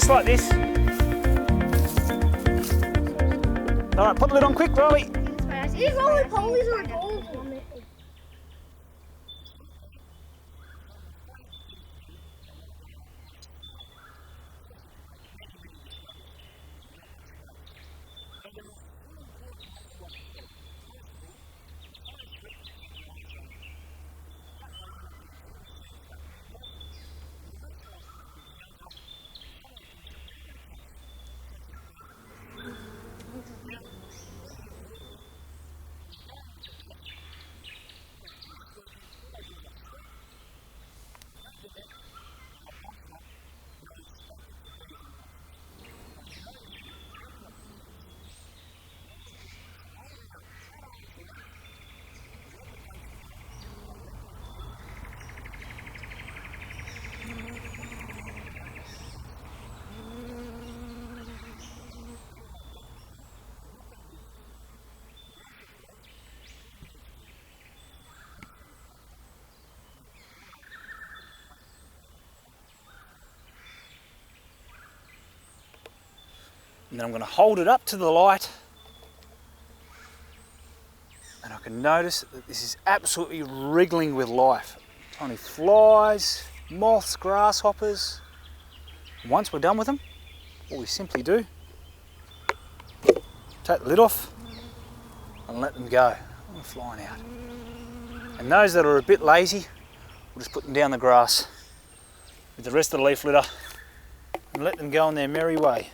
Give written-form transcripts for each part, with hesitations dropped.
just like this. All right, put the lid on quick, Riley. These roly-polies are adorable. And then I'm going to hold it up to the light, and I can notice that this is absolutely wriggling with life. Tiny flies, moths, grasshoppers. And once we're done with them, what we simply do, take the lid off and let them go. They're flying out. And those that are a bit lazy, we'll just put them down the grass with the rest of the leaf litter and let them go on their merry way.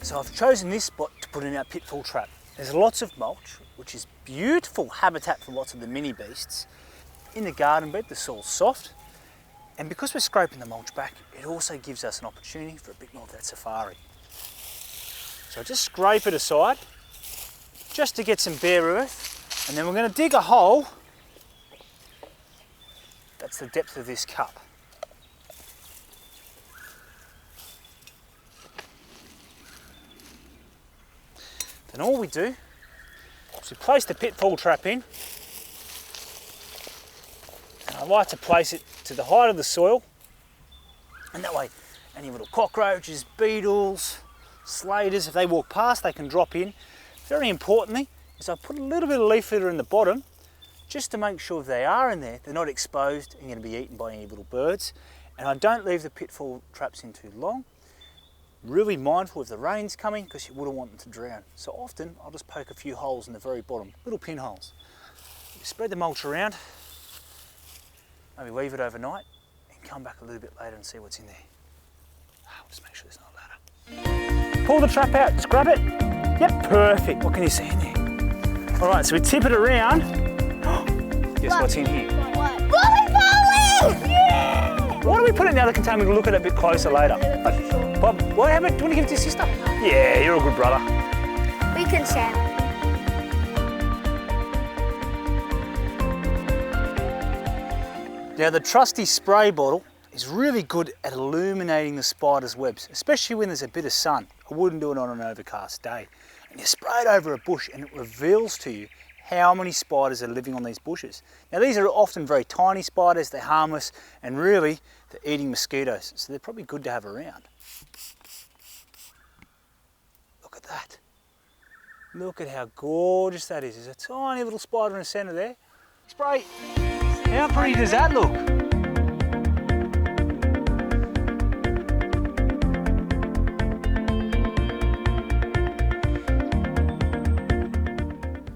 So I've chosen this spot to put in our pitfall trap. There's lots of mulch, which is beautiful habitat for lots of the mini beasts. In the garden bed, the soil's soft, and because we're scraping the mulch back, it also gives us an opportunity for a bit more of that safari. So just scrape it aside, just to get some bare earth, and then we're going to dig a hole. That's the depth of this cup. And all we do is we place the pitfall trap in, and I like to place it to the height of the soil, and that way any little cockroaches, beetles, slaters, if they walk past, they can drop in. Very importantly is I put a little bit of leaf litter in the bottom just to make sure if they are in there, they're not exposed and going to be eaten by any little birds. And I don't leave the pitfall traps in too long. Really mindful if the rain's coming because you wouldn't want them to drown. So often I'll just poke a few holes in the very bottom, little pinholes. You spread the mulch around, maybe leave it overnight and come back a little bit later and see what's in there. I'll just make sure there's not a ladder. Pull the trap out, just grab it. Yep, perfect. What can you see in there? All right, so we tip it around. Guess what's in here? What? Roly-polies! Yeah! Why don't we put it in the other container and look at it a bit closer later? Bob, what happened? Do you want to give it to your sister? Yeah, you're a good brother. We can share. Now the trusty spray bottle is really good at illuminating the spider's webs, especially when there's a bit of sun. I wouldn't do it on an overcast day. And you spray it over a bush and it reveals to you how many spiders are living on these bushes. Now these are often very tiny spiders, they're harmless, and really they're eating mosquitoes, so they're probably good to have around. Look at that. Look at how gorgeous that is. There's a tiny little spider in the centre there. Spray. How pretty does that look?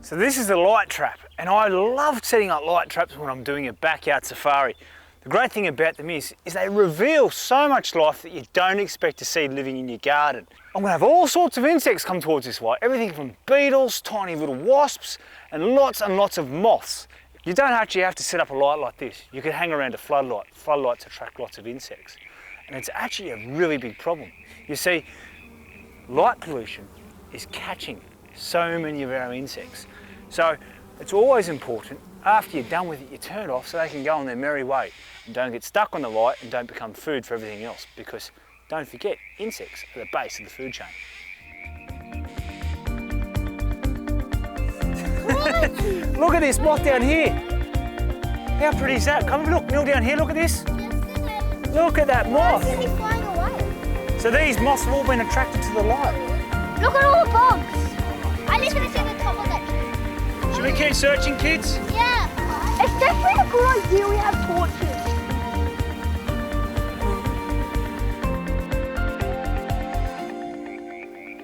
So this is the light trap, and I love setting up light traps when I'm doing a backyard safari. The great thing about them is they reveal so much life that you don't expect to see living in your garden. I'm going to have all sorts of insects come towards this light, everything from beetles, tiny little wasps, and lots of moths. You don't actually have to set up a light like this. You can hang around a floodlight. Floodlights attract lots of insects, and it's actually a really big problem. You see, light pollution is catching so many of our insects. So it's always important, after you're done with it, you turn it off so they can go on their merry way and don't get stuck on the light and don't become food for everything else, because don't forget, insects are the base of the food chain. Look at this moth down here. How pretty is that? Come and look, Neil, down here, look at this. Look at that moth. Why is he flying away? So these moths have all been attracted to the light. Look at all the bugs. I just want to see the top of that tree. Should we keep searching, kids? Yeah. It's definitely a good idea we have torches.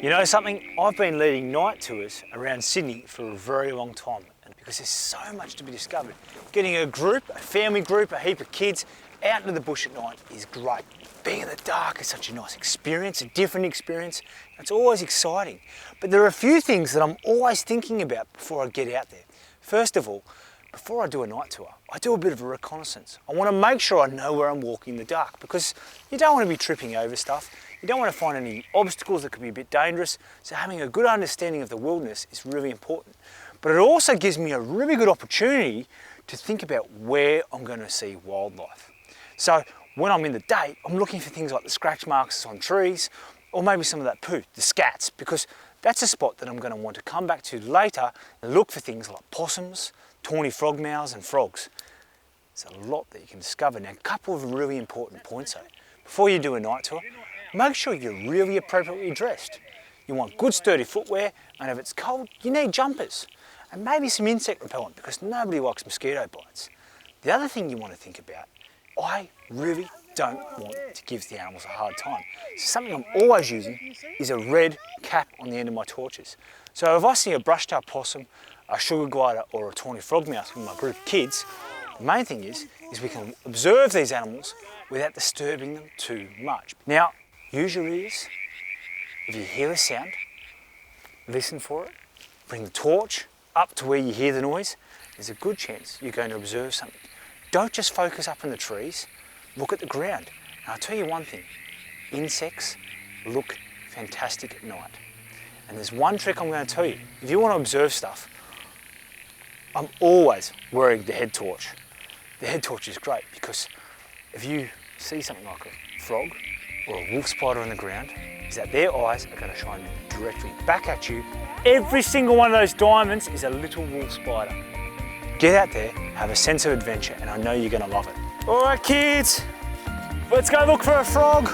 You know something? I've been leading night tours around Sydney for a very long time, and because there's so much to be discovered. Getting a group, a family group, a heap of kids out into the bush at night is great. Being in the dark is such a nice experience, a different experience. It's always exciting. But there are a few things that I'm always thinking about before I get out there. First of all, before I do a night tour, I do a bit of a reconnaissance. I want to make sure I know where I'm walking in the dark, because you don't want to be tripping over stuff. You don't want to find any obstacles that could be a bit dangerous. So having a good understanding of the wilderness is really important. But it also gives me a really good opportunity to think about where I'm going to see wildlife. So when I'm in the day, I'm looking for things like the scratch marks on trees, or maybe some of that poo, the scats, because that's a spot that I'm going to want to come back to later and look for things like possums, tawny frogmouths and frogs. There's a lot that you can discover. Now, a couple of really important points though. Before you do a night tour, make sure you're really appropriately dressed. You want good sturdy footwear, and if it's cold, you need jumpers. And maybe some insect repellent, because nobody likes mosquito bites. The other thing you want to think about, I really don't want to give the animals a hard time. So something I'm always using is a red cap on the end of my torches. So if I see a brush-tailed possum, a sugar glider or a tawny frogmouth with my group of kids, the main thing is we can observe these animals without disturbing them too much. Now, use your ears. If you hear a sound, listen for it. Bring the torch up to where you hear the noise. There's a good chance you're going to observe something. Don't just focus up in the trees, look at the ground. And I'll tell you one thing, insects look fantastic at night. And there's one trick I'm going to tell you. If you want to observe stuff, I'm always wearing the head torch. The head torch is great because if you see something like a frog or a wolf spider on the ground, is that their eyes are going to shine directly back at you. Every single one of those diamonds is a little wolf spider. Get out there, have a sense of adventure, and I know you're going to love it. All right, kids, let's go look for a frog.